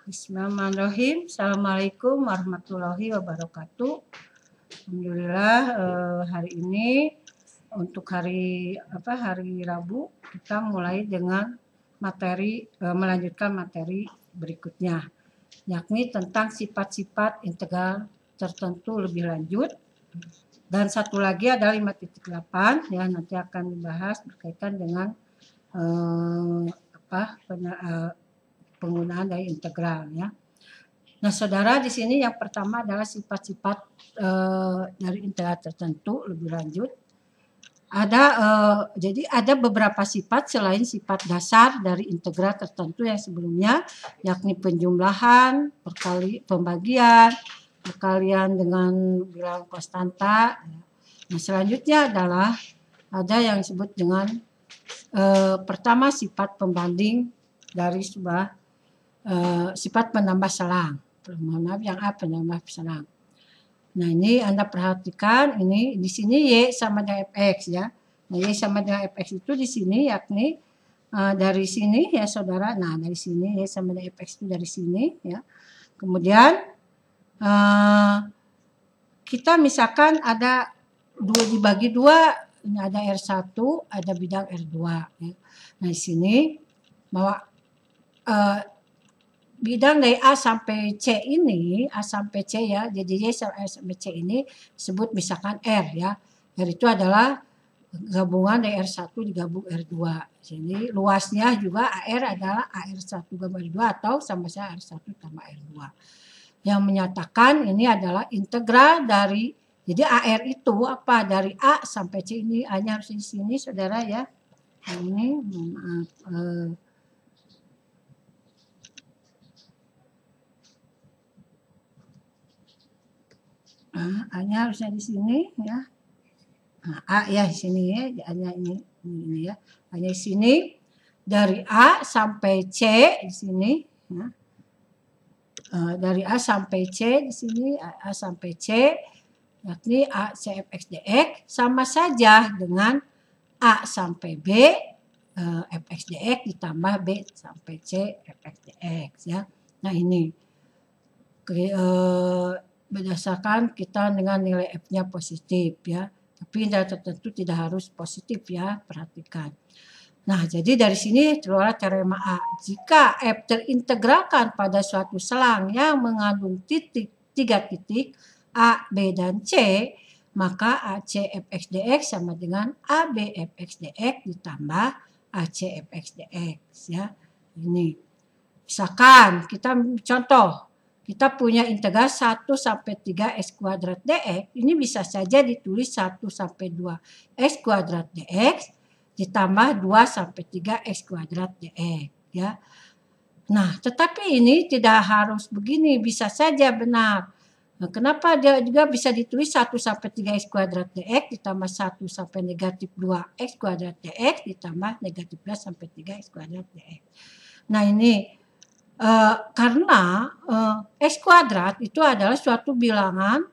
Bismillahirrahmanirrahim. Assalamualaikum warahmatullahi wabarakatuh. Alhamdulillah hari ini untuk hari Rabu kita mulai dengan melanjutkan materi berikutnya, yakni tentang sifat-sifat integral tertentu lebih lanjut. Dan satu lagi adalah 5.8 ya, nanti akan dibahas berkaitan dengan penggunaan dari integral ya. Nah, saudara, di sini yang pertama adalah sifat-sifat dari integral tertentu lebih lanjut. Jadi ada beberapa sifat selain sifat dasar dari integral tertentu yang sebelumnya, yakni penjumlahan, pembagian, perkalian dengan bilangan konstanta. Nah, selanjutnya adalah ada yang disebut dengan pertama sifat pembanding dari sebuah sifat penambah selang. Mohon maaf, yang A penambah selang. Nah, ini Anda perhatikan, ini di sini Y sama dengan Fx ya. Nah, Y sama dengan Fx itu di sini yakni dari sini ya saudara. Nah, dari sini Y sama dengan Fx itu dari sini ya. Kemudian kita misalkan ada dibagi dua, ini ada R1, ada bidang R2 ya. Nah, di sini bahwa bidang dari A sampai C ini, A sampai C ya, jadi Y sampai C ini disebut misalkan R ya. R itu adalah gabungan dari R1 digabung R2. Jadi luasnya juga AR adalah AR1 gabung R2 atau sama saja R1 tambah R2. Yang menyatakan ini adalah integral dari, jadi AR itu apa? Dari A sampai C ini, A-nya harus di sini saudara ya. Ini maaf. A-nya harusnya di sini ya. Nah, A ya di sini ya, A-nya ini ya. A-nya di sini dari A sampai C di sini ya. Dari A sampai C di sini, A sampai C yakni A C F X dx sama saja dengan A sampai B F X dx ditambah B sampai C F X dx ya. Nah, ini berdasarkan kita dengan nilai F-nya positif ya. Tapi nilai tertentu tidak harus positif ya, perhatikan. Nah, jadi dari sini keluar teorema A. Jika F terintegralkan pada suatu selang yang mengandung tiga titik A, B, dan C, maka AC Fx dx sama dengan AB Fx dx ditambah AC Fx dx ya. Ini misalkan kita contoh, kita punya integral 1 sampai 3 x kuadrat dx, ini bisa saja ditulis 1 sampai 2 x kuadrat dx ditambah 2 sampai 3 x kuadrat dx ya. Nah, tetapi ini tidak harus begini, bisa saja benar. Nah, kenapa dia juga bisa ditulis 1 sampai 3 x kuadrat dx ditambah 1 sampai negatif 2 x kuadrat dx ditambah negatif 2 sampai 3 x kuadrat dx. Nah, ini karena x kuadrat itu adalah suatu bilangan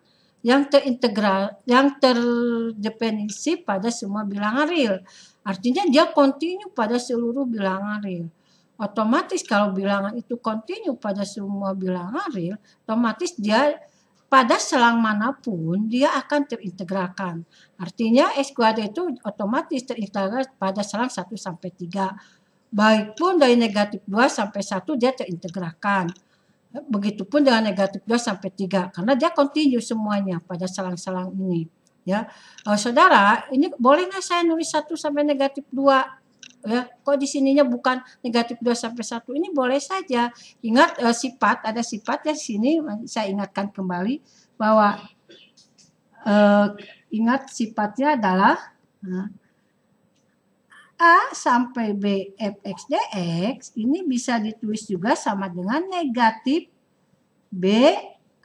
yang terintegral, yang terdefinisi pada semua bilangan real. Artinya dia kontinu pada seluruh bilangan real. Otomatis kalau bilangan itu kontinu pada semua bilangan real, otomatis dia pada selang manapun dia akan terintegralkan. Artinya x kuadrat itu otomatis terintegral pada selang 1 sampai 3. Baik pun dari negatif 2 sampai 1 dia terintegralkan. Begitupun dengan negatif 2 sampai 3 karena dia kontinu semuanya pada selang-selang ini ya. Saudara, ini boleh nggak saya nulis 1 sampai negatif 2 ya? Kok di sininya bukan negatif 2 sampai 1? Ini boleh saja. Ingat sifat, ada sifat ya di sini, saya ingatkan kembali bahwa ingat sifatnya adalah A sampai B Fx dx ini bisa ditulis juga sama dengan negatif B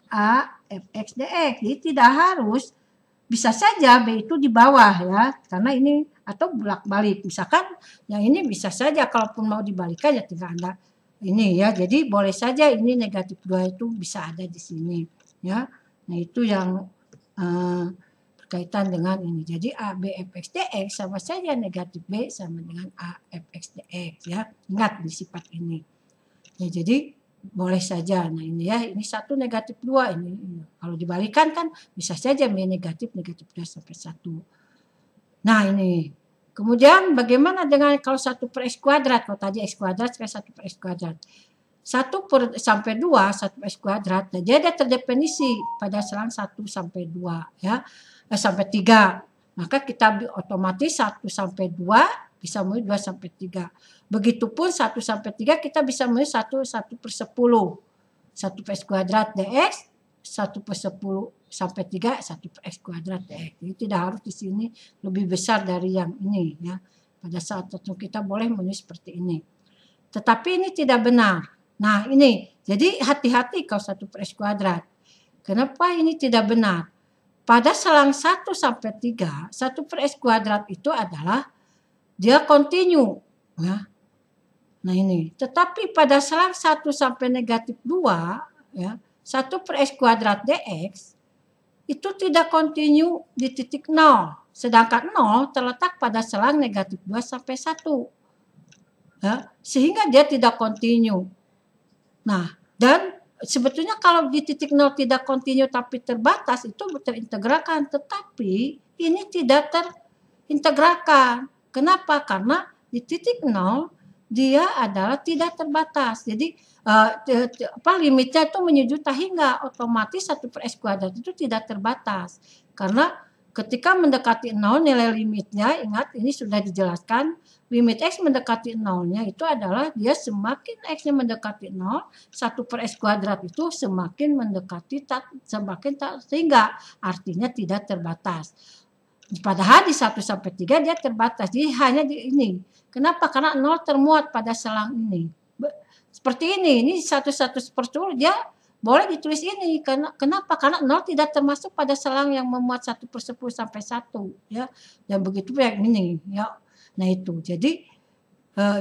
A Fx dx. Jadi tidak harus, bisa saja B itu di bawah ya, karena ini atau bolak-balik. Misalkan yang ini bisa saja kalaupun mau dibalikan ya tinggal Anda ini ya. Jadi boleh saja ini negatif 2 itu bisa ada di sini ya. Nah, itu yang berkaitan dengan ini. Jadi AB Fx dx sama saja negatif B sama dengan A Fx dx ya. Ingat di sifat ini. Ya, jadi boleh saja. Nah ini ya, ini 1 negatif 2 ini. Kalau dibalikan kan bisa saja negatif 2 sampai 1. Nah ini. Kemudian bagaimana dengan kalau 1 per X kuadrat? Kalau tadi X kuadrat sekarang 1 per X kuadrat. 1 per sampai 2, 1 per X kuadrat. Nah dia ada terdefinisi pada selang 1 sampai 2 ya. Sampai 3. Maka kita otomatis 1 sampai 2 bisa menulis 2 sampai 3. Begitupun 1 sampai 3 kita bisa menulis 1 per 10. 1 per X kuadrat dx, 1 per 10 sampai 3, 1 per X kuadrat dx. Jadi tidak harus di sini lebih besar dari yang ini ya. Pada saat tertentu kita boleh menulis seperti ini. Tetapi ini tidak benar. Nah ini, jadi hati-hati kalau 1 per X kuadrat. Kenapa ini tidak benar? Pada selang 1 sampai 3, 1 per X kuadrat itu adalah dia kontinu. Ya. Nah ini, tetapi pada selang 1 sampai negatif 2, ya, 1 per X kuadrat dx, itu tidak kontinu di titik 0. Sedangkan 0 terletak pada selang negatif 2 sampai 1. Ya, sehingga dia tidak kontinu. Nah, dan sebetulnya kalau di titik 0 tidak kontinu tapi terbatas itu terintegralkan. Tetapi ini tidak terintegralkan. Kenapa? Karena di titik 0 dia adalah tidak terbatas. Jadi limitnya itu menyejuta hingga otomatis 1 per X kuadrat itu tidak terbatas. Karena ketika mendekati 0 nilai limitnya, ingat ini sudah dijelaskan, limit X mendekati 0-nya itu adalah dia semakin X-nya mendekati 0, 1 per X kuadrat itu semakin mendekati sehingga artinya tidak terbatas. Padahal di 1 sampai 3 dia terbatas, jadi hanya di ini. Kenapa? Karena 0 termuat pada selang ini. Seperti ini 1 per 10 dia boleh ditulis ini. Kenapa? Karena 0 tidak termasuk pada selang yang memuat 1 per 10 sampai 1. Ya. Dan begitu yang ini. Ya. Nah itu, jadi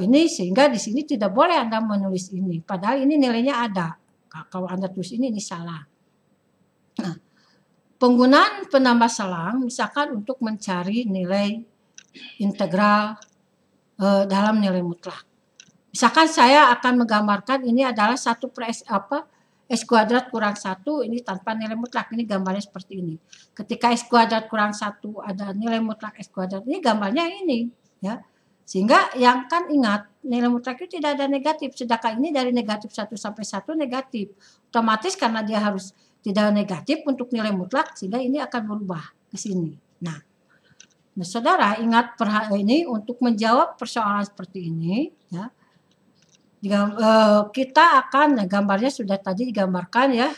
ini sehingga di sini tidak boleh Anda menulis ini. Padahal ini nilainya ada. Kalau Anda tulis ini salah. Nah, penggunaan penambah selang misalkan untuk mencari nilai integral dalam nilai mutlak. Misalkan saya akan menggambarkan ini adalah 1 per X kuadrat kurang 1 ini tanpa nilai mutlak. Ini gambarnya seperti ini. Ketika X kuadrat kurang 1 ada nilai mutlak X kuadrat. Ini gambarnya ini. Ya. Sehingga yang kan ingat nilai mutlak itu tidak ada negatif. Sedangkan ini dari negatif 1 sampai 1 negatif. Otomatis karena dia harus tidak negatif untuk nilai mutlak sehingga ini akan berubah ke sini. Nah, saudara ingat ini untuk menjawab persoalan seperti ini ya. Kita akan gambarnya sudah tadi digambarkan ya.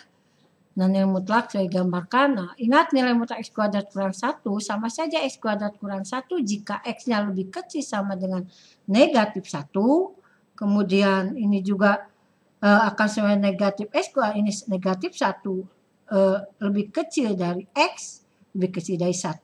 Nah, nilai mutlak sudah digambarkan. Nah, ingat nilai mutlak X kuadrat kurang 1 sama saja X kuadrat kurang 1 jika X-nya lebih kecil sama dengan negatif 1. Kemudian ini juga akan sama negatif X kuadrat ini negatif 1 lebih kecil dari X, lebih kecil dari 1.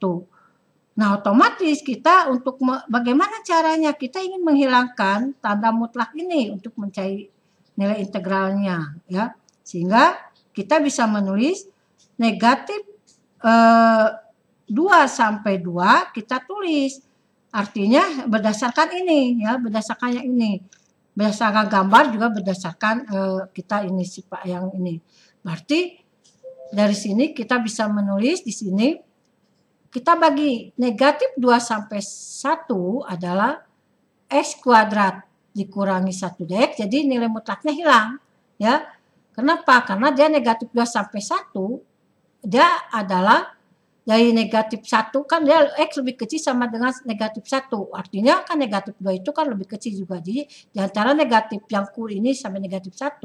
Nah, otomatis kita untuk bagaimana caranya? Kita ingin menghilangkan tanda mutlak ini untuk mencari nilai integralnya, ya. Sehingga kita bisa menulis negatif 2 sampai 2 kita tulis. Artinya berdasarkan ini, ya, berdasarkan yang ini. Berdasarkan gambar juga berdasarkan kita ini sifat yang ini. Berarti dari sini kita bisa menulis di sini. Kita bagi negatif 2 sampai 1 adalah X kuadrat dikurangi 1 dx, jadi nilai mutlaknya hilang. Ya. Kenapa? Karena dia negatif 2 sampai 1, dia adalah dari negatif 1 kan dia X lebih kecil sama dengan negatif 1. Artinya kan negatif 2 itu kan lebih kecil juga. Jadi di antara negatif yang ini sampai negatif 1,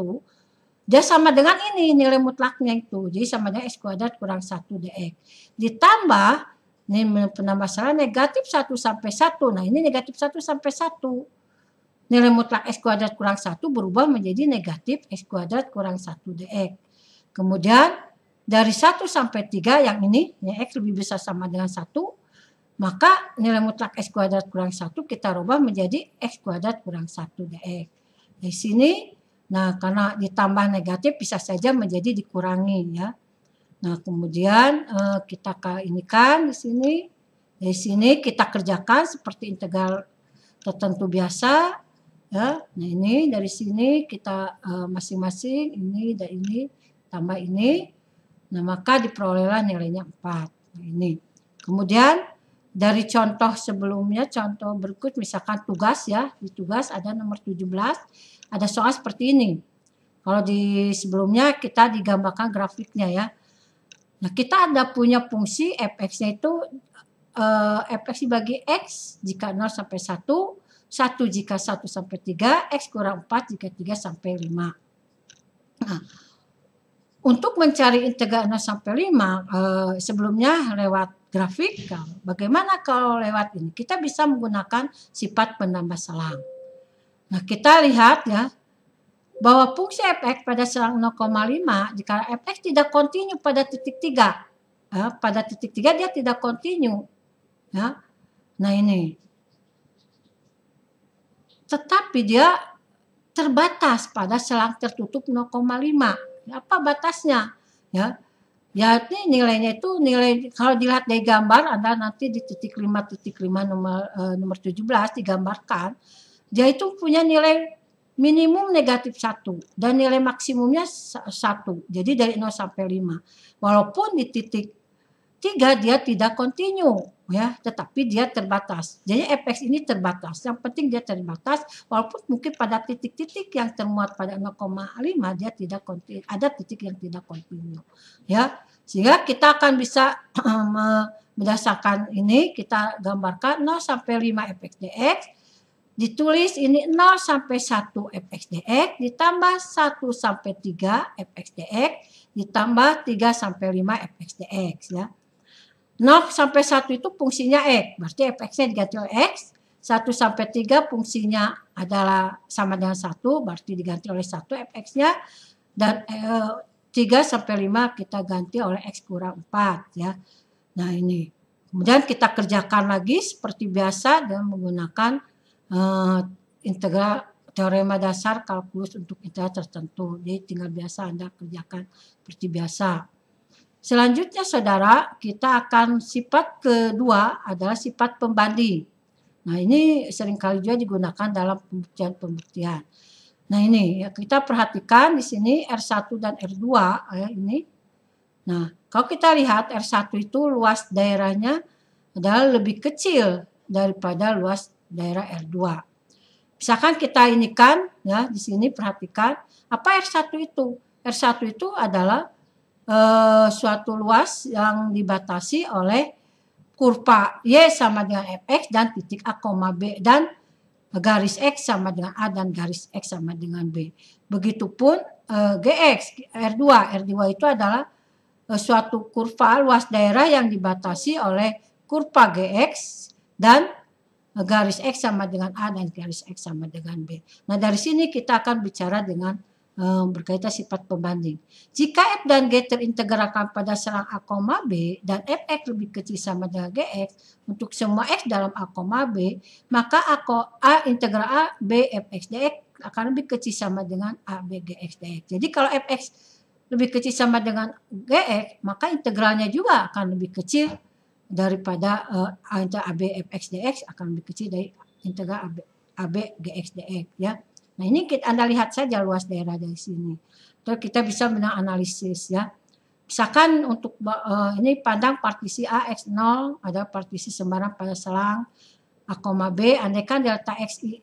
dia sama dengan ini nilai mutlaknya itu. Jadi sama dengan X kuadrat kurang 1 dx. Ditambah ini penambah selang negatif 1 sampai 1. Nah, ini negatif 1 sampai 1. Nilai mutlak X kuadrat kurang 1 berubah menjadi negatif X kuadrat kurang 1 dx. Kemudian, dari 1 sampai 3 yang ini, X lebih besar sama dengan 1, maka nilai mutlak X kuadrat kurang 1 kita rubah menjadi X kuadrat kurang 1 dx. Di sini, nah karena ditambah negatif bisa saja menjadi dikurangi ya. Nah, kemudian kita inikan di sini. Dari sini kita kerjakan seperti integral tertentu biasa. ya. Nah ini dari sini kita masing-masing ini dan ini tambah ini, nah maka diperolehlah nilainya 4. Nah ini. Kemudian dari contoh sebelumnya, contoh berikut misalkan tugas ya, di tugas ada nomor 17, ada soal seperti ini. Kalau di sebelumnya kita digambarkan grafiknya ya. Nah kita ada punya fungsi fx-nya itu fx dibagi x jika 0 sampai 1, 1 jika 1 sampai 3, x kurang 4 jika 3 sampai 5. Nah, untuk mencari integral 0 sampai 5, sebelumnya lewat grafik, bagaimana kalau lewat ini? Kita bisa menggunakan sifat penambah selang. Nah, kita lihat ya, bahwa fungsi fx pada selang 0,5, jika fx tidak kontinu pada titik 3, pada titik 3 dia tidak kontinu. Ya. Nah ini. Tetapi dia terbatas pada selang tertutup 0,5. Apa batasnya? Ya. Ya ini nilainya itu nilai kalau dilihat dari gambar Anda nanti di titik 5 nomor 17 digambarkan. Dia itu punya nilai minimum negatif 1 dan nilai maksimumnya 1. Jadi dari 0 sampai 5. Walaupun di titik 3 dia tidak kontinu ya, tetapi dia terbatas. Jadi fx ini terbatas. Yang penting dia terbatas walaupun mungkin pada titik-titik yang termuat pada 0,5 dia tidak kontinu, ada titik yang tidak kontinu. Ya, sehingga kita akan bisa berdasarkan ini kita gambarkan 0 sampai 5 fx dx, ditulis ini 0 sampai 1 fx dx ditambah 1 sampai 3 fx dx ditambah 3 sampai 5 fx dx ya. 0 sampai 1 itu fungsinya X, berarti fx-nya diganti oleh X. 1 sampai 3 fungsinya adalah sama dengan 1, berarti diganti oleh 1 fx-nya. Dan 3 sampai 5 kita ganti oleh X kurang 4 ya. Nah ini. Kemudian kita kerjakan lagi seperti biasa dengan menggunakan integral teorema dasar kalkulus untuk integral tertentu. Jadi tinggal biasa Anda kerjakan seperti biasa. Selanjutnya saudara, kita akan sifat kedua adalah sifat pembanding. Nah ini seringkali juga digunakan dalam pembuktian-pembuktian. Nah ini ya, kita perhatikan di sini R1 dan R2 ya, ini. Nah kalau kita lihat R1 itu luas daerahnya adalah lebih kecil daripada luas daerah R2. Misalkan kita ini kan ya di sini perhatikan apa R1 itu? R1 itu adalah suatu luas yang dibatasi oleh kurva Y sama dengan Fx dan titik A, B dan garis X sama dengan A dan garis X sama dengan B. Begitupun Gx, R2. R2 itu adalah suatu kurva luas daerah yang dibatasi oleh kurva Gx dan garis X sama dengan A dan garis X sama dengan B. Nah dari sini kita akan bicara dengan berkaitan sifat pembanding. Jika f dan g terintegralkan pada selang a, b dan fx lebih kecil sama dengan gx untuk semua x dalam a, b, maka a integral a b fx dx akan lebih kecil sama dengan a b gx dx. Jadi kalau fx lebih kecil sama dengan gx, maka integralnya juga akan lebih kecil daripada a b fx dx akan lebih kecil dari integral a b gx dx ya. Nah ini Anda lihat saja luas daerah dari sini. Terus kita bisa menganalisis ya. Misalkan untuk ini pandang partisi A X0 ada partisi sembarang pada selang A, B. Andaikan delta XI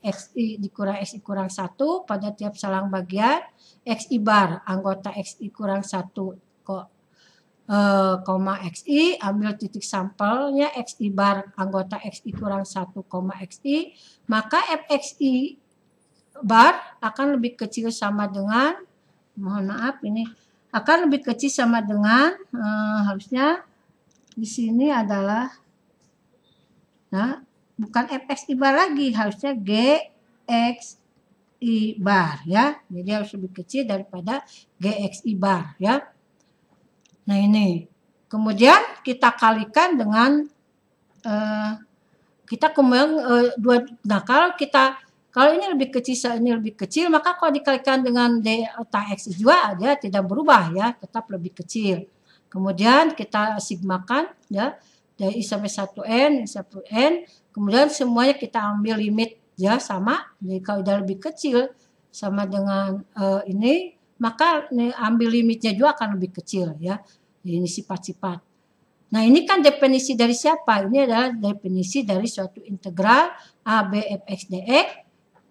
dikurang XI kurang 1 pada tiap selang bagian. XI bar anggota XI kurang 1 XI. Ambil titik sampelnya XI bar anggota XI kurang 1, XI. Maka FXI bar akan lebih kecil sama dengan, mohon maaf ini akan lebih kecil sama dengan harusnya di sini adalah nah bukan fxi bar lagi, harusnya gxi bar ya. Jadi harus lebih kecil daripada gxi bar ya. Nah ini kemudian kita kalikan dengan kita kemudian nah kalau ini lebih kecil, maka kalau dikalikan dengan delta x juga dia tidak berubah ya, tetap lebih kecil. Kemudian kita sigmakan ya dari i sampai 1n, kemudian semuanya kita ambil limit ya sama. Jadi kalau udah lebih kecil sama dengan ini, maka ambil limitnya juga akan lebih kecil ya. Ini sifat-sifat. Nah ini kan definisi dari siapa? Ini adalah definisi dari suatu integral AB f x dx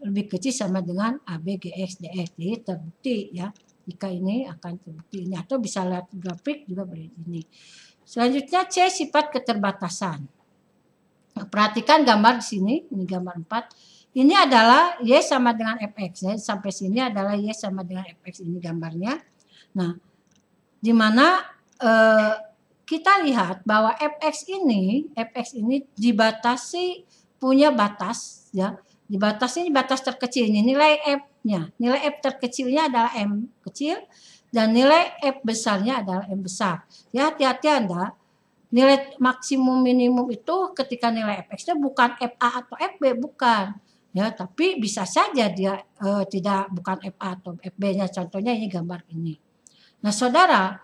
lebih kecil sama dengan AB gx dx. Jadi terbukti ya. Jika ini akan terbukti ini. Atau bisa lihat grafik juga boleh ini. Selanjutnya C, sifat keterbatasan. Nah, perhatikan gambar di sini. Ini gambar 4. Ini adalah Y sama dengan fx. Ya. Sampai sini adalah Y sama dengan fx. Ini gambarnya. Nah, di mana kita lihat bahwa fx ini dibatasi, punya batas ya. Dibatasi, ini batas terkecil ini nilai f-nya. Nilai f terkecilnya adalah m kecil dan nilai f besarnya adalah m besar. Ya hati-hati Anda. Nilai maksimum minimum itu ketika nilai fx-nya bukan fa atau fb, bukan. Ya, tapi bisa saja dia bukan fa atau fb-nya. Contohnya ini gambar ini. Nah, Saudara,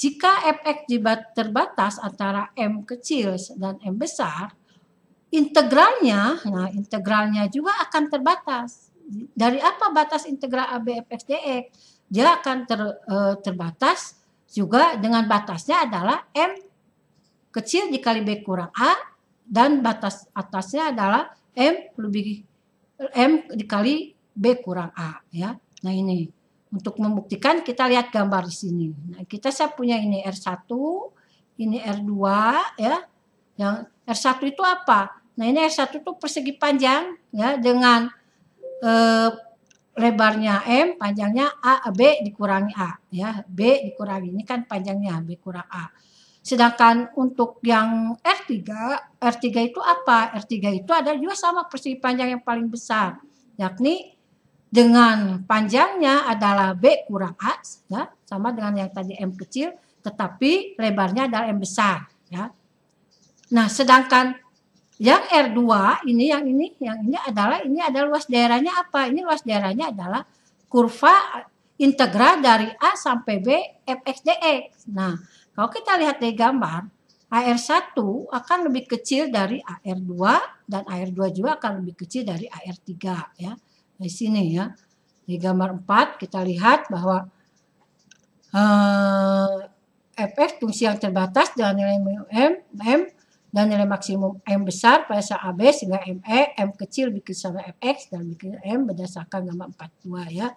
jika fx terbatas antara m kecil dan m besar, integralnya juga akan terbatas. Dari apa batas integral AB fx dx? Dia akan terbatas juga dengan batasnya adalah m kecil dikali b kurang a, dan batas atasnya adalah m dikali b kurang a ya. Nah ini. Untuk membuktikan kita lihat gambar di sini. Nah, saya punya ini R1, ini R2 ya. Yang R1 itu apa? Nah, ini R1 itu persegi panjang ya dengan lebarnya M, panjangnya A, B dikurangi A ya. B dikurangi, ini kan panjangnya B kurang A. Sedangkan untuk yang R3 itu apa? R3 itu ada juga sama persegi panjang yang paling besar, yakni dengan panjangnya adalah B kurang A, ya, sama dengan yang tadi M kecil, tetapi lebarnya adalah M besar. Ya. Nah, sedangkan yang R2 yang ini adalah luas daerahnya apa? Ini luas daerahnya adalah kurva integral dari A sampai B fx dx. Nah, kalau kita lihat dari gambar, AR1 akan lebih kecil dari AR2 dan AR2 juga akan lebih kecil dari AR3 ya. Di sini ya, di gambar 4 kita lihat bahwa fx fungsi yang terbatas dengan nilai m dan nilai maksimum m besar pada saat AB sehingga m kecil lebih kecil sama fx dan lebih kecil m berdasarkan gambar 42 ya.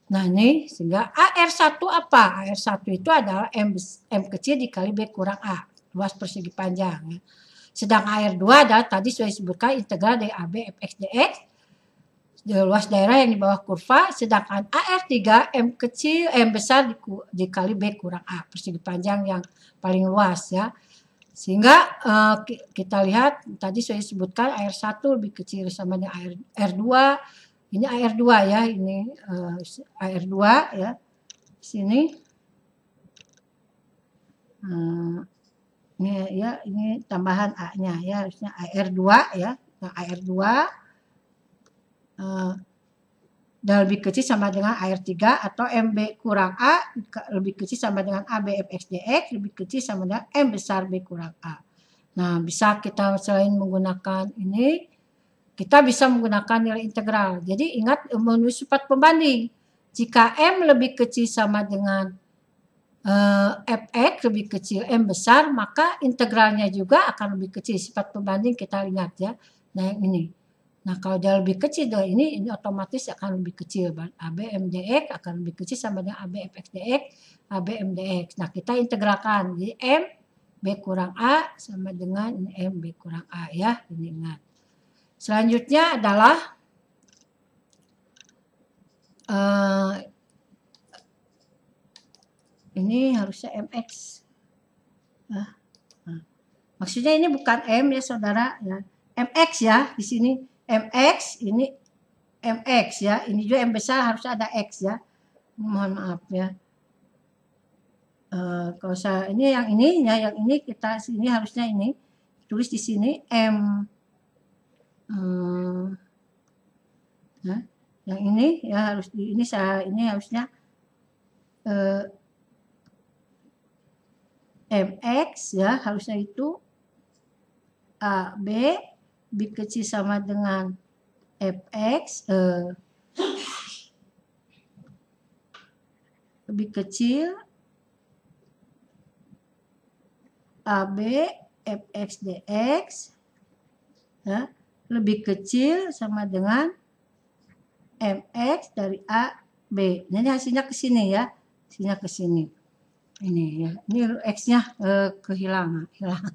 Nah ini sehingga AR1 apa? AR1 itu adalah m kecil dikali b kurang a, luas persegi panjang ya. Sedang AR2 adalah tadi sudah disebutkan integral dari AB fx dx, luas daerah yang di bawah kurva, sedangkan AR3 M besar dikali B kurang A, persegi panjang yang paling luas ya. Sehingga kita lihat tadi saya sebutkan AR1 lebih kecil sama dengan AR2. Ini AR2 ya, ini AR2 ya. Sini. Ini ya, ini tambahan A-nya ya, harusnya AR2 ya. Nah, AR2 dan lebih kecil sama dengan AR3 atau MB kurang A lebih kecil sama dengan AB fx dx lebih kecil sama dengan M besar B kurang A. Nah, bisa kita selain menggunakan ini, kita bisa menggunakan nilai integral. Jadi ingat menulis sifat pembanding. Jika M lebih kecil sama dengan fx lebih kecil M besar, maka integralnya juga akan lebih kecil. Sifat pembanding kita ingat ya. Nah, yang ini. Nah, kalau dia lebih kecil dari ini otomatis akan lebih kecil. AB MDX akan lebih kecil sama dengan AB FX dx, AB MDX. Nah, kita integralkan. Jadi M B kurang A sama dengan ini M B kurang A ya. Ini ingat. Selanjutnya adalah ini harusnya MX. Maksudnya ini bukan M ya saudara ya. MX ya di sini. MX ini MX ya, ini juga M besar harus ada X ya. Mohon maaf ya. Kalau saya ini yang ini kita sini harusnya ini tulis di sini M. Nah, yang ini ya harus di ini harusnya MX ya harusnya itu A B B kecil sama dengan fx lebih kecil AB fx dx ya, lebih kecil sama dengan mx dari A B. Nah, ini hasilnya ke sini ya. Hasilnya ke sini. Ini ya. Ini x-nya kehilangan, hilang.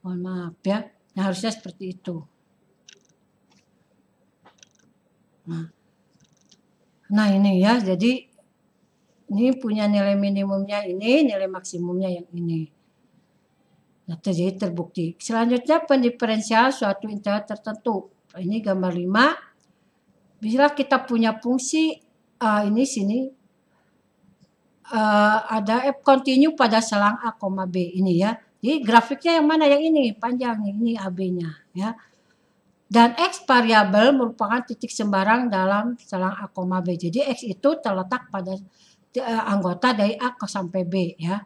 Mohon maaf ya. Nah, harusnya seperti itu. Nah, ini ya. Jadi ini punya nilai minimumnya ini, nilai maksimumnya yang ini. Nah, jadi terbukti. Selanjutnya pendiferensial suatu integral tertentu. Ini gambar 5. Bila kita punya fungsi ini sini ada f continue pada selang A, B ini ya. Jadi grafiknya yang mana? Yang ini panjang, ini AB-nya ya. Dan X variabel merupakan titik sembarang dalam selang A, B. Jadi X itu terletak pada anggota dari A sampai B ya.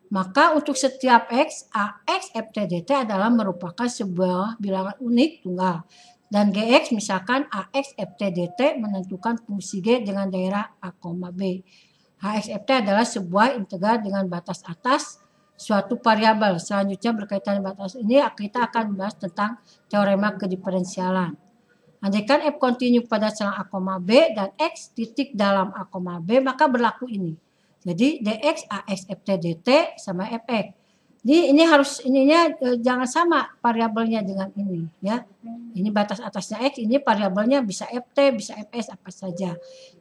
Maka untuk setiap X, AX FTDT adalah merupakan sebuah bilangan unik tunggal. Dan GX misalkan AX FTDT menentukan fungsi G dengan daerah A, B. HXFT adalah sebuah integral dengan batas atas suatu variabel. Selanjutnya berkaitan dengan batas ini kita akan membahas tentang teorema kediferensialan. Andaikan F continue pada selang A, B dan X titik dalam A, B maka berlaku ini. Jadi dx AX FT dt sama fx. Ini harus ininya jangan sama variabelnya dengan ini ya. Ini batas atasnya x, ini variabelnya bisa ft, bisa fs apa saja.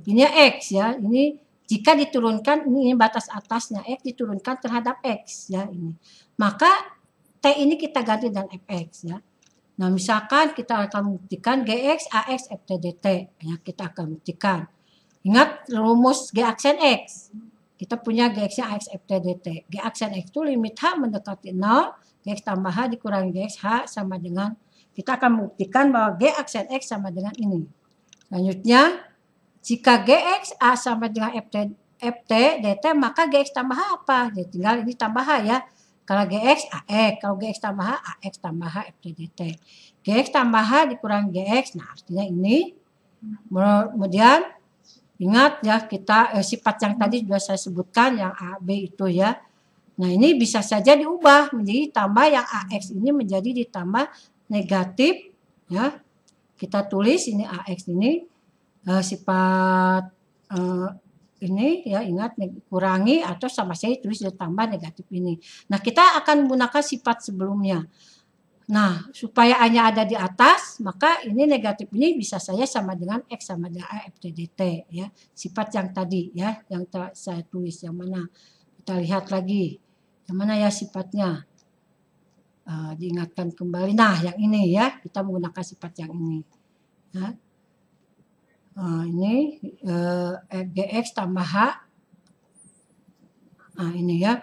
Ini x ya. Ini jika diturunkan ini batas atasnya x diturunkan terhadap x ya ini. Maka t ini kita ganti dengan fx ya. Nah, misalkan kita akan membuktikan gx ax ft dt ya, kita akan buktikan. Ingat rumus g aksen x. Kita punya Gx-nya AX FT dt. G aksen X itu limit H mendekati 0, Gx tambah H dikurangi Gx H sama dengan, kita akan membuktikan bahwa G aksen X sama dengan ini. Selanjutnya, jika Gx A sama dengan FT dt, maka Gx tambah H apa? Jadi tinggal ini tambah H ya. Kalau Gx AX, kalau Gx tambah H, AX tambah H FT dt. Gx tambah H dikurangi Gx, nah artinya ini. Kemudian, ingat ya kita sifat yang tadi sudah saya sebutkan yang A, B itu ya. Nah ini bisa saja diubah menjadi tambah yang AX ini menjadi ditambah negatif ya. Kita tulis ini AX ini sifat ini ya ingat kurangi atau sama saya tulis ditambah negatif ini. Nah kita akan menggunakan sifat sebelumnya. Nah, supaya A-nya ada di atas, maka ini negatif ini bisa saja sama dengan X sama dengan A FT dt ya. Sifat yang tadi ya, yang saya tulis yang mana. Kita lihat lagi. Yang mana ya sifatnya? Diingatkan kembali. Nah, yang ini ya, kita menggunakan sifat yang ini. Ya. Ini Gx tambah H. Nah, ini ya.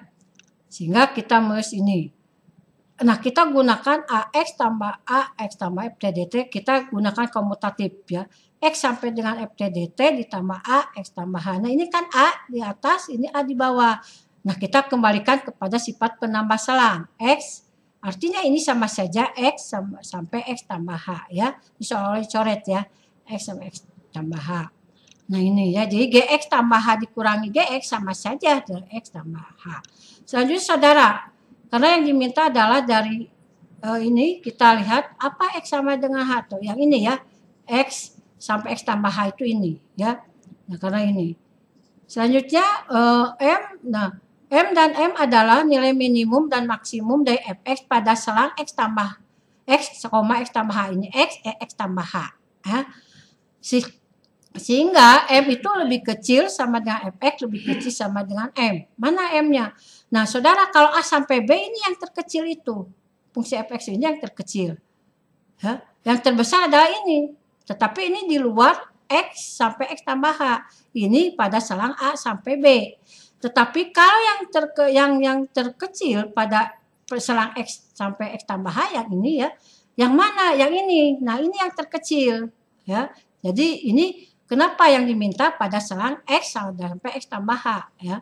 Sehingga kita menulis ini. Nah, kita gunakan AX tambah A, X tambah FT dt, kita gunakan komutatif ya. X sampai dengan FT dt ditambah A, X tambah H. Nah, ini kan A di atas, ini A di bawah. Nah, kita kembalikan kepada sifat penambah selang. X, artinya ini sama saja X sampai X tambah H ya. Ini soalnya coret ya. X sampai X tambah H. Nah, ini ya. Jadi Gx tambah H dikurangi Gx sama saja dengan X tambah H. Selanjutnya, saudara. Karena yang diminta adalah dari ini kita lihat apa X sama dengan H tuh. Yang ini ya. X sampai X tambah H itu ini ya. Nah karena ini. Selanjutnya M. Nah M dan M adalah nilai minimum dan maksimum dari fx pada selang X tambah X, X tambah H ini. X tambah H. Ya. Sehingga M itu lebih kecil sama dengan fx, lebih kecil sama dengan M. Mana M-nya? Nah, saudara, kalau A sampai B ini yang terkecil itu. Fungsi fx ini yang terkecil. Ya. Yang terbesar adalah ini. Tetapi ini di luar X sampai X tambah H. Ini pada selang A sampai B. Tetapi kalau yang terkecil pada selang X sampai X tambah H yang ini ya. Yang mana? Yang ini. Nah, ini yang terkecil. Ya. Jadi ini kenapa yang diminta pada selang X sampai X tambah H ya.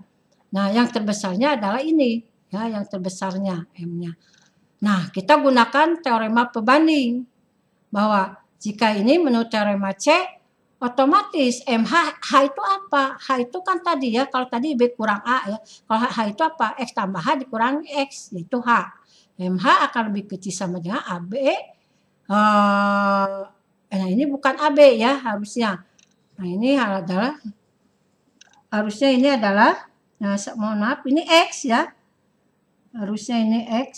Nah, yang terbesarnya adalah ini ya, yang terbesarnya M-nya. Nah, kita gunakan teorema pembanding bahwa Jika ini menurut teorema C, otomatis MH, H itu apa? H itu kan tadi ya, kalau tadi B kurang A ya. Kalau H itu apa? X tambah H dikurangi X, yaitu H. MH akan lebih kecil sama dengan AB. Nah ini bukan AB ya harusnya. Nah ini adalah, harusnya ini adalah, nah mohon maaf ini X ya. Harusnya ini X.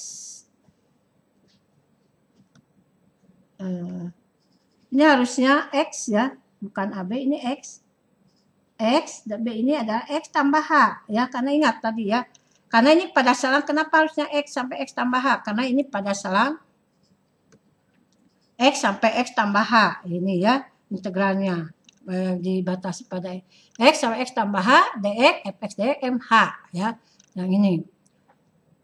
Ini harusnya X ya, bukan AB, ini X. X dan B ini adalah X tambah H ya, karena ingat tadi ya. Karena ini pada selang, kenapa harusnya X sampai X tambah H? Karena ini pada selang X sampai X tambah H. Ini ya integralnya. Dibatasi pada X sampai X tambah H, dx, fx, dx, mh ya. Yang ini.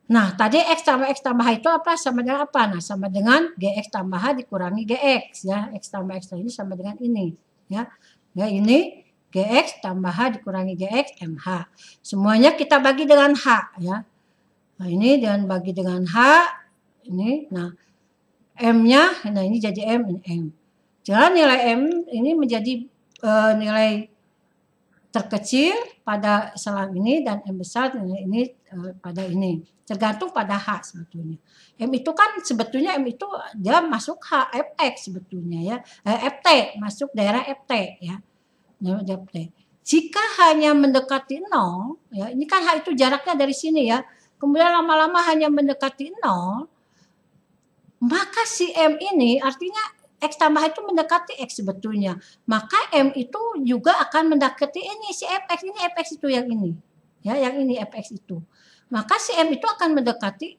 Nah, tadi X tambah X tambah H itu apa? Sama dengan apa? Nah, sama dengan Gx tambah H dikurangi Gx ya. X tambah X ini sama dengan ini ya. Ya, ini Gx tambah H dikurangi Gx mh. Semuanya kita bagi dengan H ya. Nah, ini dan bagi dengan H ini. Nah, M-nya, nah ini jadi M, ini M. Jadi nilai M ini menjadi nilai terkecil pada selang ini dan M besar nilai ini pada ini. Tergantung pada H sebetulnya. M itu kan sebetulnya M itu dia masuk H, Fx sebetulnya ya. Ft, masuk daerah Ft ya. Ft. Jika hanya mendekati 0, ya ini kan H itu jaraknya dari sini ya. Kemudian lama-lama hanya mendekati 0, maka si M ini artinya X tambah itu mendekati X sebetulnya. Maka M itu juga akan mendekati ini si Fx, ini Fx itu yang ini. Ya, yang ini Fx itu. Maka si M itu akan mendekati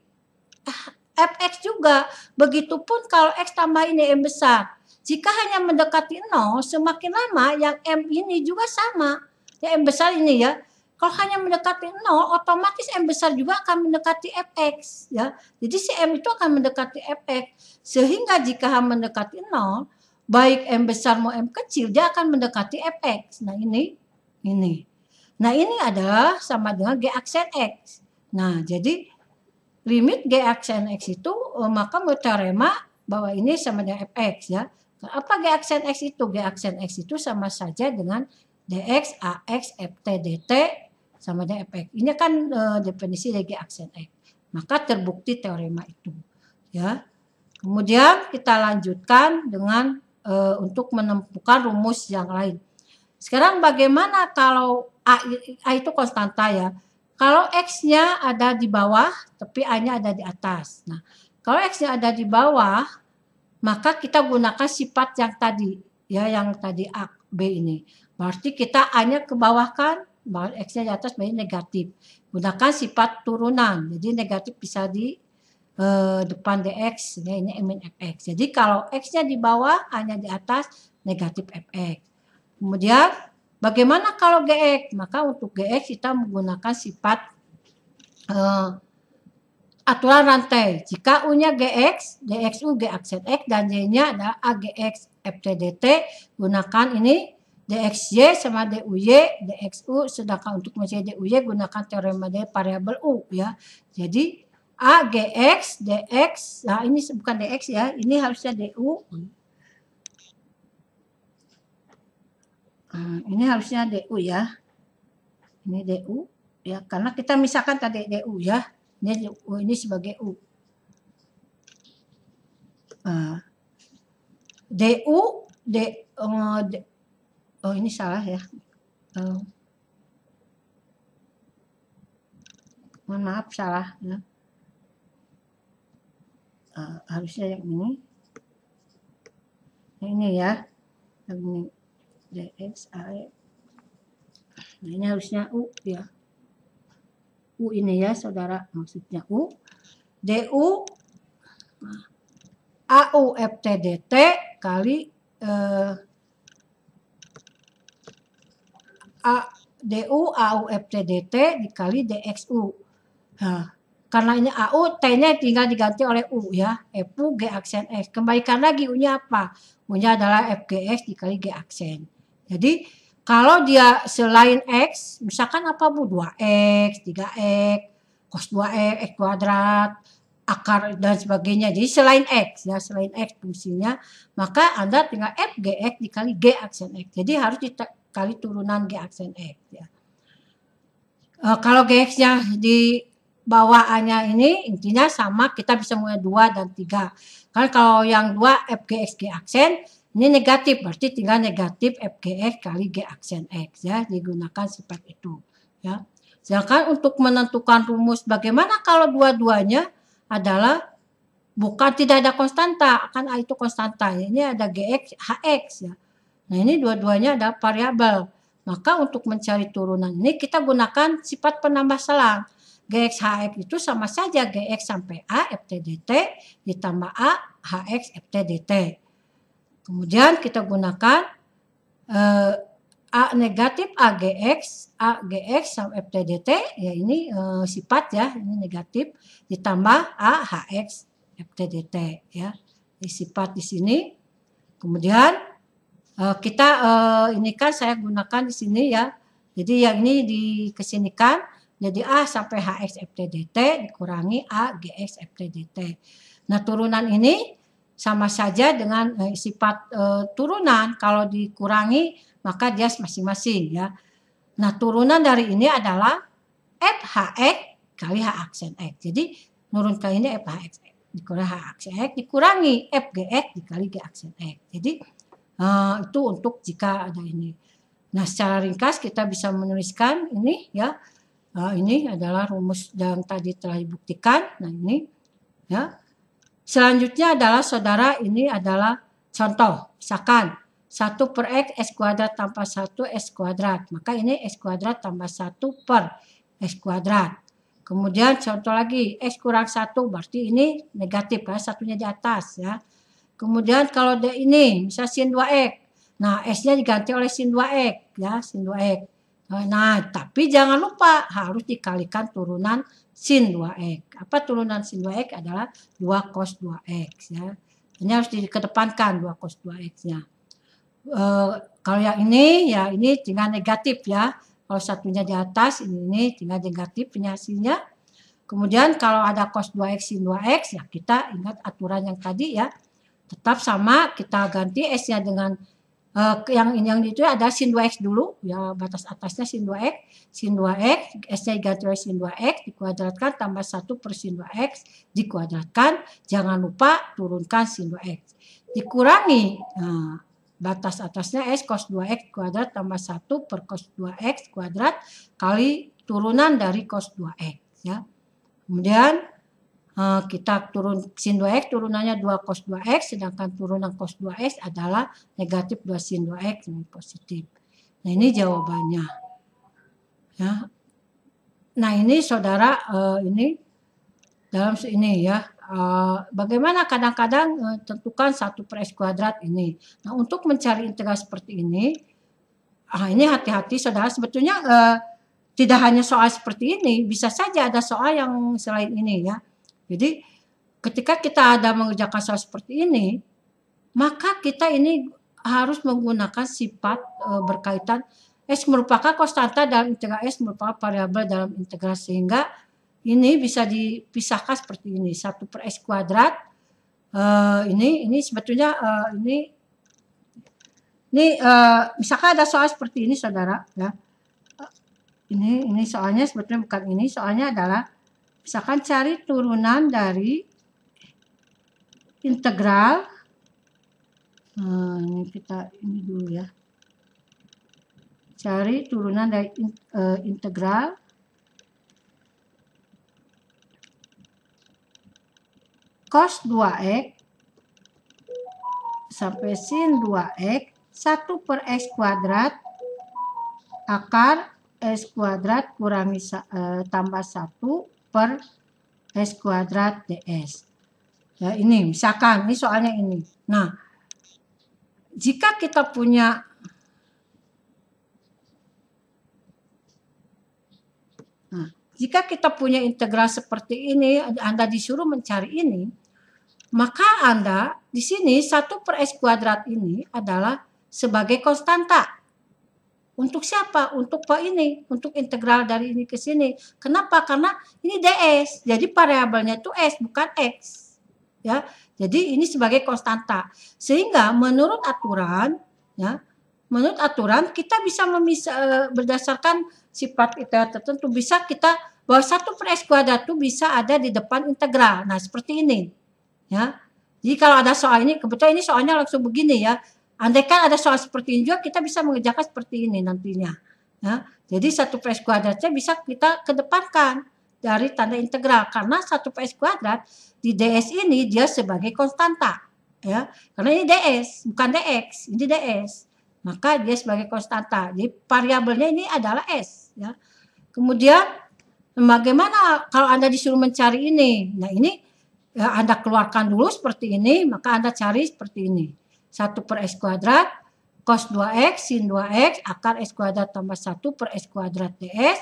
Fx juga. Begitupun kalau X tambah ini M besar. Jika hanya mendekati 0, semakin lama yang M ini juga sama. Ya, M besar ini ya. Kalau hanya mendekati 0, otomatis M besar juga akan mendekati Fx. Ya. Jadi si M itu akan mendekati Fx. Sehingga jika H mendekati 0, baik M besar mau M kecil, dia akan mendekati Fx. Nah ini. Nah ini adalah sama dengan G aksen X. Nah jadi limit G aksen X itu, maka menurut teorema bahwa ini sama dengan Fx ya. Apa G aksen X itu? G aksen X itu sama saja dengan dx, ax, ft, dt sama dengan Fx. Ini kan definisi dari G aksen X. Maka terbukti teorema itu. Ya. Kemudian kita lanjutkan dengan untuk menemukan rumus yang lain. Sekarang bagaimana kalau A itu konstanta ya. Kalau X-nya ada di bawah, tapi A-nya ada di atas. Nah, kalau X-nya ada di bawah, maka kita gunakan sifat yang tadi, ya yang tadi A, B ini. Berarti kita A-nya ke bawah kan, X-nya di atas, berarti negatif. Gunakan sifat turunan, jadi negatif bisa di depan dx, ya ini min fx. Jadi kalau X-nya di bawah, A-nya di atas, negatif fx. Kemudian bagaimana kalau Gx? Maka untuk Gx kita menggunakan sifat aturan rantai. Jika U-nya Gx, dxu G aksen X dan Y-nya adalah AGX FTDT, gunakan ini dxy sama duy, dxu, sedangkan untuk mencari duy gunakan teorema dari variabel U ya. Jadi AGX, dx, nah ini bukan dx ya, ini harusnya du. Ini harusnya du ya. Ini du ya, karena kita misalkan tadi du ya. Ini sebagai U. Oh ini salah ya. Mohon maaf salah ya. Harusnya yang ini. Yang ini ya. Yang ini dx, a. Nah ini harusnya U ya. U ini ya saudara, maksudnya U. Du AU FTDT kali du AU FTDT dikali dxu. Nah, karena ini AU, T-nya tinggal diganti oleh U ya. Fu G aksen X. Kembalikan lagi U-nya apa? U-nya adalah FGX dikali G aksen. Jadi kalau dia selain X, misalkan apa Bu? 2X, 3X, cos 2X, X kuadrat, akar dan sebagainya. Jadi selain X ya, selain X fungsinya, maka Anda tinggal F GX dikali G aksen X. Jadi harus dikali turunan G aksen X ya. Kalau GX-nya di bawah A-nya ini intinya sama, kita bisa mulai 2 dan 3. Kan kalau yang 2 FGX G aksen ini negatif, berarti tinggal negatif FGX kali G aksen X ya, digunakan sifat itu ya. Sedangkan untuk menentukan rumus bagaimana kalau dua-duanya adalah bukan tidak ada konstanta, kan A itu konstanta. Ini ada GX, HX ya. Nah, ini dua-duanya ada variabel. Maka untuk mencari turunan ini kita gunakan sifat penambah selang. GX HX itu sama saja GX sampai A FTDT ditambah A HX FTDT. Kemudian kita gunakan A negatif AGX sama FTDT, ya ini sifat ya, ini negatif ditambah A HX FTDT ya. Ini sifat di sini. Kemudian kita ini kan saya gunakan di sini ya. Jadi yang ini dikesinikan jadi A sampai HX FTDT dikurangi A GX FTDT. Nah, turunan ini sama saja dengan sifat turunan, kalau dikurangi maka dia masing-masing ya. Nah, turunan dari ini adalah FHX kali H aksen X. Jadi nurunkan ini FHX dikurangi H aksen X dikurangi FGX dikali G aksen X. Jadi itu untuk jika ada ini. Nah, secara ringkas kita bisa menuliskan ini ya. Ini adalah rumus yang tadi telah dibuktikan. Nah, ini ya. Selanjutnya adalah saudara, ini adalah contoh. Misalkan 1 per X, X kuadrat tambah 1, X kuadrat. Maka ini X kuadrat tambah 1 per X kuadrat. Kemudian contoh lagi, X kurang 1 berarti ini negatif karena satunya di atas ya. Kemudian kalau ini misal sin 2X. Nah, S-nya diganti oleh sin 2X ya, sin 2X. Nah, tapi jangan lupa harus dikalikan turunan sin 2X. Apa turunan sin 2X adalah 2 cos 2X ya. Ini harus dikedepankan 2 cos 2X-nya. Kalau yang ini ya ini tinggal negatif ya. Kalau satunya di atas ini tinggal negatif hasilnya. Kemudian kalau ada cos 2X sin 2X ya kita ingat aturan yang tadi ya. Tetap sama, kita ganti S-nya dengan yang itu ada sin 2X dulu ya, batas atasnya sin 2X, sin 2X, S-nya diganti oleh sin 2X dikuadratkan tambah 1 per sin 2X dikuadratkan, jangan lupa turunkan sin 2X. Dikurangi batas atasnya S cos 2X kuadrat tambah 1 per cos 2X kuadrat kali turunan dari cos 2X ya. Kemudian kita turun sin 2X turunannya 2 cos 2X, sedangkan turunan cos 2X adalah negatif 2 sin 2X ini positif. Nah, ini jawabannya. Ya. Nah, ini saudara ini dalam ini ya. Bagaimana kadang-kadang tentukan 1 per X kuadrat ini. Nah, untuk mencari integral seperti ini hati-hati saudara, sebetulnya tidak hanya soal seperti ini, bisa saja ada soal yang selain ini ya. Jadi ketika kita ada mengerjakan soal seperti ini, maka kita ini harus menggunakan sifat berkaitan S merupakan konstanta dalam integral S merupakan variabel dalam integral, sehingga ini bisa dipisahkan seperti ini. 1 per X kuadrat ini sebetulnya ini misalkan ada soal seperti ini saudara ya. Ini soalnya sebetulnya bukan ini, soalnya adalah misalkan cari turunan dari integral, ini kita ini dulu ya. Cari turunan dari integral cos 2X sampai sin 2X 1 per X kuadrat akar X kuadrat kurangi tambah 1 per S kuadrat DS. Ya, ini misalkan ini soalnya ini. Nah, jika kita punya integral seperti ini, Anda disuruh mencari ini, maka Anda di sini 1 per S kuadrat ini adalah sebagai konstanta. Untuk siapa? Untuk ini, untuk integral dari ini ke sini. Kenapa? Karena ini ds. Jadi variabelnya itu s bukan x. Ya. Jadi ini sebagai konstanta. Sehingga menurut aturan ya, menurut aturan kita bisa berdasarkan sifat kita tertentu bisa kita bahwa 1 per x kuadrat itu bisa ada di depan integral. Nah, seperti ini. Ya. Jadi kalau ada soal ini, kebetulan ini soalnya langsung begini ya. Andaikan ada soal seperti ini juga, kita bisa mengerjakan seperti ini nantinya. Ya. Jadi 1 per x kuadratnya bisa kita kedepankan dari tanda integral. Karena 1 per x kuadrat di ds ini dia sebagai konstanta. Ya. Karena ini ds, bukan dx. Ini ds. Maka dia sebagai konstanta. Jadi variabelnya ini adalah s. Ya. Kemudian bagaimana kalau Anda disuruh mencari ini? Nah ini ya, Anda keluarkan dulu seperti ini, maka Anda cari seperti ini. 1 per x kuadrat, cos 2x, sin 2x, akar x kuadrat tambah 1 per x kuadrat ds.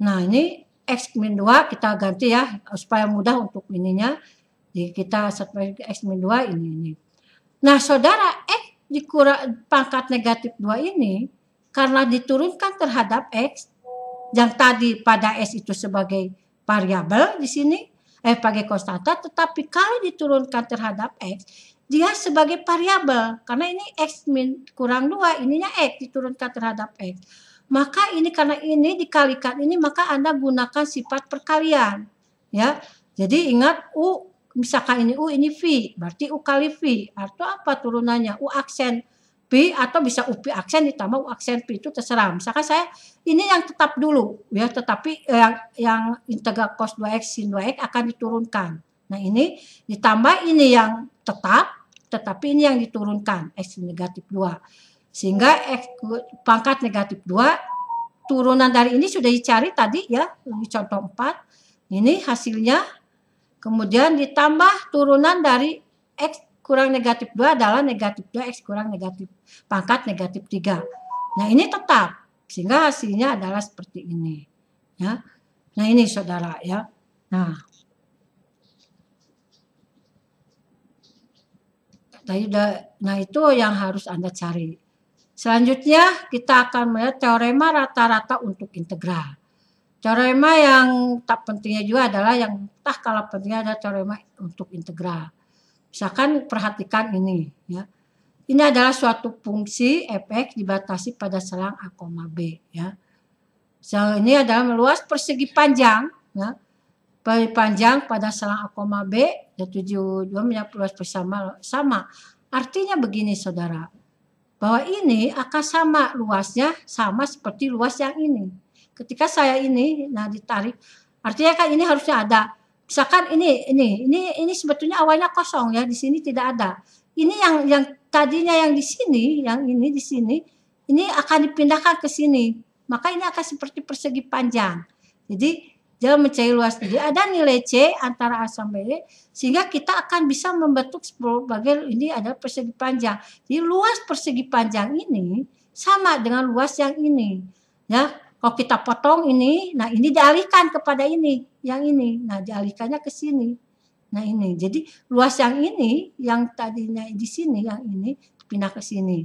Nah ini x min 2 kita ganti ya, supaya mudah untuk ininya. Jadi kita 1 per x min 2 ini. Nah saudara, x dikurang pangkat negatif 2 ini, karena diturunkan terhadap x, yang tadi pada s itu sebagai variabel di sini, sebagai konstanta, tetapi kalau diturunkan terhadap x, dia sebagai variabel. Karena ini x min kurang 2, ininya x diturunkan terhadap x. Maka ini karena ini dikalikan ini, maka Anda gunakan sifat perkalian. Ya. Jadi ingat U, misalkan ini U, ini V, berarti U kali V. Atau apa turunannya? U aksen P atau bisa UP aksen ditambah U aksen P, itu terserah. Misalkan saya ini yang tetap dulu ya, tetapi yang integral cos 2x sin 2x akan diturunkan. Nah, ini ditambah ini yang tetap, tetapi ini yang diturunkan x negatif 2. Sehingga x pangkat negatif 2 turunan dari ini sudah dicari tadi ya, di contoh 4. Ini hasilnya. Kemudian ditambah turunan dari x kurang negatif 2 adalah negatif 2x kurang negatif pangkat negatif 3. Nah ini tetap, sehingga hasilnya adalah seperti ini. Ya. Nah ini saudara ya. Nah itu yang harus Anda cari. Selanjutnya kita akan melihat teorema rata-rata untuk integral. Teorema yang tak pentingnya juga adalah yang tak kalah pentingnya adalah teorema untuk integral. Misalkan perhatikan ini ya. Ini adalah suatu fungsi fx dibatasi pada selang a, b ya. Selang ini adalah meluas persegi panjang ya. Panjang pada selang a, b dan 72 menyapa luas bersama sama. Artinya begini saudara, bahwa ini akan sama luasnya sama seperti luas yang ini. Ketika saya ini ditarik, artinya kan ini harusnya ada. Misalkan ini sebetulnya awalnya kosong ya, di sini tidak ada. Ini yang tadinya yang di sini, yang ini di sini, ini akan dipindahkan ke sini. Maka ini akan seperti persegi panjang. Jadi dia mencari luas. Jadi ada nilai C antara A sampai B, sehingga kita akan bisa membentuk sebagai ini adalah persegi panjang. Jadi luas persegi panjang ini sama dengan luas yang ini. Ya, kalau kita potong ini, nah ini dialihkan kepada ini, yang ini. Nah dialihkannya ke sini. Nah ini, jadi luas yang ini, yang tadinya di sini, yang ini pindah ke sini.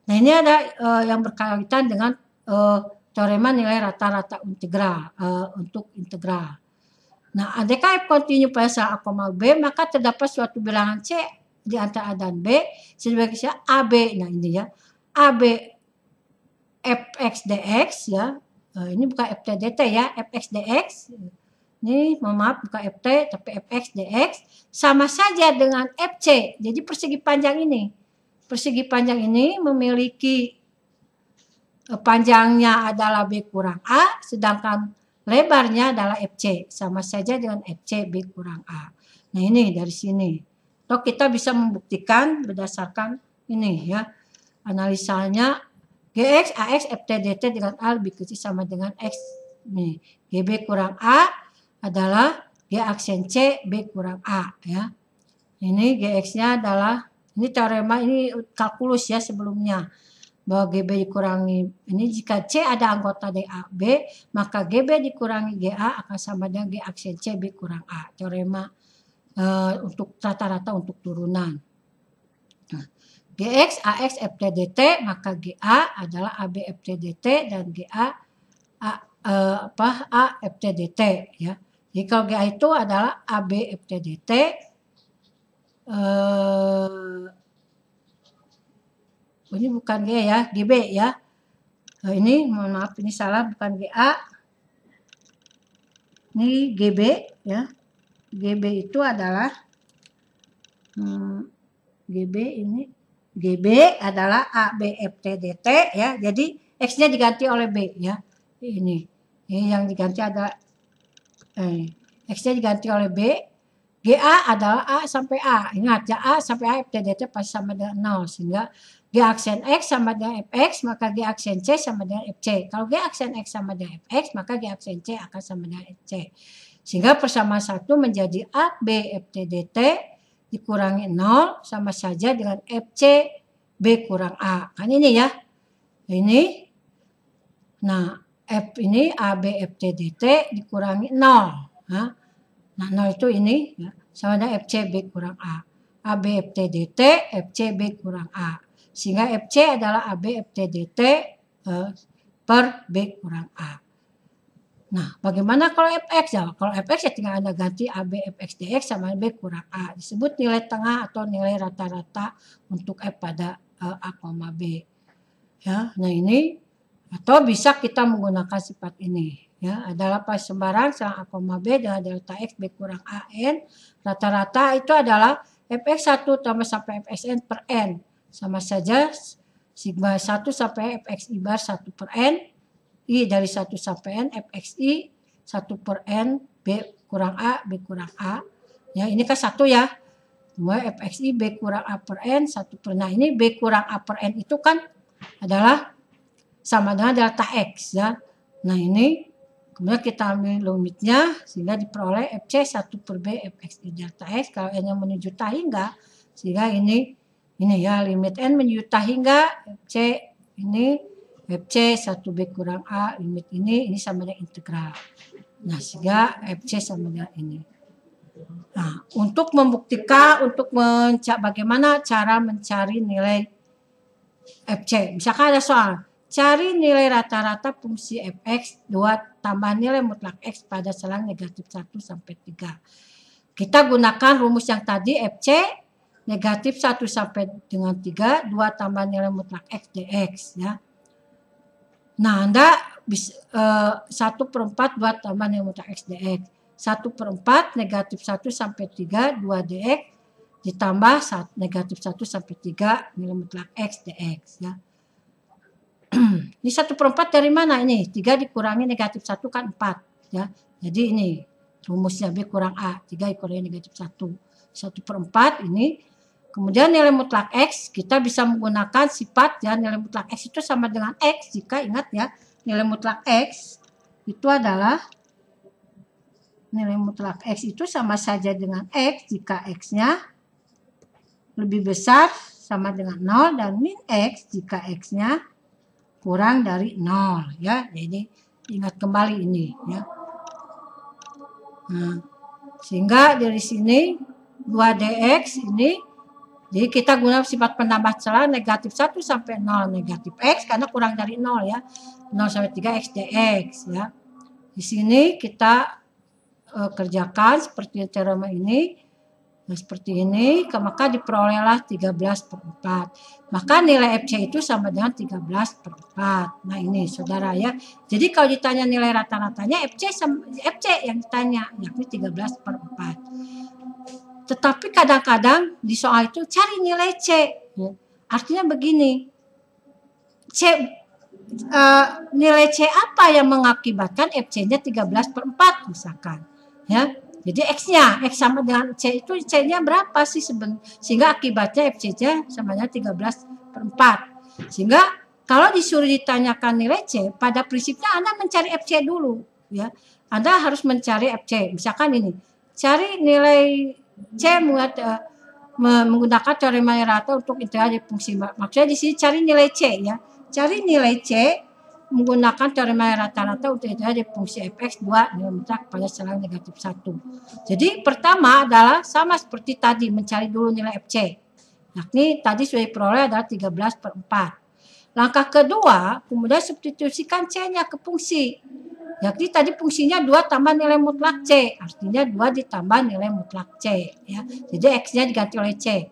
Nah ini ada yang berkaitan dengan teorema nilai rata-rata integral untuk integral. Nah, andaikan f kontinu pada sel a, b, maka terdapat suatu bilangan c di antara a dan b sebagai ab. Nah ini ya, ab fx dx ya. Ini bukan ft dt ya, fx dx. Ini maaf bukan ft tapi fx dx sama saja dengan fc. Jadi persegi panjang ini. Persegi panjang ini memiliki panjangnya adalah B kurang A, sedangkan lebarnya adalah FC. Sama saja dengan FC B kurang A. Nah ini dari sini. Atau kita bisa membuktikan berdasarkan ini ya. Analisanya GX, AX, FT, DT dengan A lebih kecil sama dengan X. Nih, GB kurang A adalah G aksen C, B kurang A ya. Ini GX-nya adalah, ini teorema, ini kalkulus ya sebelumnya. Bahwa GB dikurangi, ini jika C ada anggota DAB, maka GB dikurangi GA akan sama dengan G aksen C, B kurang A. Teorema untuk rata-rata untuk turunan. Nah, GX, AX, FTDT, maka GA adalah AB FTDT dan GA A FTDT ya. Jadi kalau GA itu adalah AB FTDT ini bukan G ya, GB ya. Ini mohon maaf ini salah, bukan GA. Ini GB ya. GB itu adalah GB ini GB adalah ABFTDT ya. Jadi X-nya diganti oleh B ya. Ini yang diganti adalah X-nya diganti oleh B. GA adalah A sampai A. Ingat ya, A sampai A FTDT pasti sama dengan 0. Sehingga G aksen X sama dengan Fx, maka G aksen C sama dengan Fc. Kalau G aksen X sama dengan Fx, maka G aksen C akan sama dengan Fc. Sehingga persamaan 1 menjadi AB FTDT dikurangi 0 sama saja dengan Fc B kurang A. Kan ini ya. Ini. Nah, F ini AB FTDT dikurangi 0. Nah, 0 itu ini ya, sama dengan FC B kurang A. AB FTDT, FC B kurang A. Sehingga FC adalah AB FTDT per B kurang A. Nah, bagaimana kalau Fx ya? Kalau Fx ya tinggal Anda ganti AB Fx dx sama B kurang A. Disebut nilai tengah atau nilai rata-rata untuk F pada A, B. Ya, nah ini atau bisa kita menggunakan sifat ini. Ya, adalah pas sembarang selang A, B dengan delta X B kurang AN. Rata-rata itu adalah Fx1 tambah sampai Fxn per N. Sama saja sigma 1 sampai Fxi bar 1 per N. I dari 1 sampai N Fxi 1 per N B kurang A, B kurang A. Ya, ini kan 1 ya. Cuma Fxi B kurang A per N 1 per. Nah, ini B kurang A per N itu kan adalah sama dengan delta X ya. Nah, ini kemudian kita ambil limitnya sehingga diperoleh Fc 1 per B Fx delta X. Kalau N yang menuju hingga sehingga ini ya limit N menuju hingga Fc ini Fc 1 B kurang A limit ini sama dengan integral. Nah, sehingga Fc sama dengan ini. Nah, untuk membuktikan bagaimana cara mencari nilai Fc. Misalkan ada soal cari nilai rata-rata fungsi Fx 2 tambah nilai mutlak X pada selang negatif 1 sampai 3. Kita gunakan rumus yang tadi Fc negatif 1 sampai dengan 3, 2 tambah nilai mutlak X dx ya. Nah, Anda bisa 1/4 2 tambah nilai mutlak X dx. 1/4 negatif 1 sampai 3, 2 dx ditambah negatif 1 sampai 3 nilai mutlak X dx ya. Ini 1/4 dari mana ini? 3 dikurangi negatif 1 kan 4 ya. Jadi ini rumusnya B kurang A. 3 dikurangi negatif 1. 1/4 ini. Kemudian nilai mutlak X kita bisa menggunakan sifat ya. Nilai mutlak X itu sama dengan X. Jika ingat ya nilai mutlak X itu adalah nilai mutlak X itu sama saja dengan X jika X-nya lebih besar sama dengan 0 dan min X jika X-nya kurang dari 0 ya. Jadi ingat kembali ini ya. Nah, sehingga dari sini 2dx ini jadi kita gunakan sifat penambah celah negatif 1 sampai 0 negatif X karena kurang dari 0 ya. 0 sampai 3 X dx ya. Di sini kita kerjakan seperti teorema ini. Nah, seperti ini, maka diperolehlah 13/4. Maka nilai Fc itu sama dengan 13/4. Nah, ini saudara ya. Jadi kalau ditanya nilai rata-ratanya Fc yang ditanya, yakni 13/4. Tetapi kadang-kadang di soal itu cari nilai C. Artinya begini, nilai C apa yang mengakibatkan Fc-nya 13/4 misalkan. Ya. Jadi X-nya, X sama dengan C itu C-nya berapa sih sehingga akibatnya FC-nya sama dengan 13/4. Sehingga kalau disuruh ditanyakan nilai C, pada prinsipnya Anda mencari FC dulu. Ya. Anda harus mencari FC. Misalkan ini, cari nilai C menggunakan teorema rata untuk integral dari fungsi. Maksudnya di sini cari nilai C ya. Cari nilai C menggunakan teorema rata-rata untuk integral dari fungsi fx 2 nilai mutlak pada selang negatif 1. Jadi pertama adalah sama seperti tadi mencari dulu nilai fc. yakni tadi sudah diperoleh adalah 13/4. Langkah kedua, kemudian substitusikan C-nya ke fungsi. Yakni tadi fungsinya 2 tambah nilai mutlak C, artinya 2 ditambah nilai mutlak C. Ya. Jadi X-nya diganti oleh C.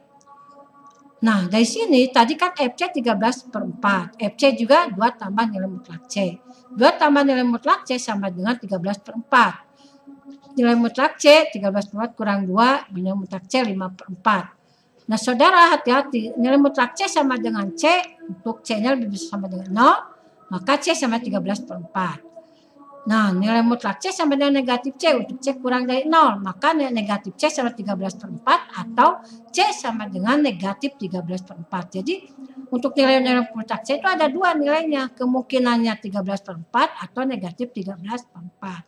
Nah, dari sini tadi kan FC 13/4. FC juga 2 tambah nilai mutlak C. 2 tambah nilai mutlak C sama dengan 13/4. Nilai mutlak C 13/4 kurang 2, nilai mutlak C 5/4. Nah, saudara hati-hati, nilai mutlak C sama dengan C, untuk C-nya lebih besar sama dengan 0, maka C sama 13/4. Nah, nilai mutlak C sama dengan negatif C, untuk C kurang dari 0, maka negatif C sama 13/4 atau C sama dengan negatif 13/4. Jadi, untuk nilai mutlak C itu ada 2 nilainya, kemungkinannya 13/4 atau negatif 13/4.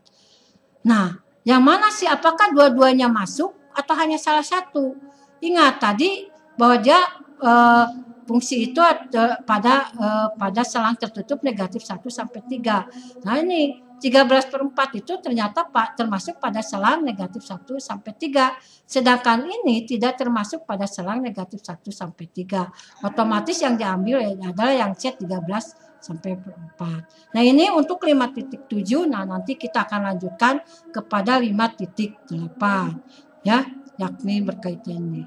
Nah, yang mana sih, apakah dua-duanya masuk atau hanya salah satu? Ingat tadi bahwa dia fungsi itu pada selang tertutup negatif 1 sampai 3. Nah, ini 13/4 itu ternyata termasuk pada selang negatif 1 sampai 3. Sedangkan ini tidak termasuk pada selang negatif 1 sampai 3. Otomatis yang diambil adalah yang C 13/4. Nah, ini untuk 5.7. Nah, nanti kita akan lanjutkan kepada 5.8 ya, yakni berkaitan ini.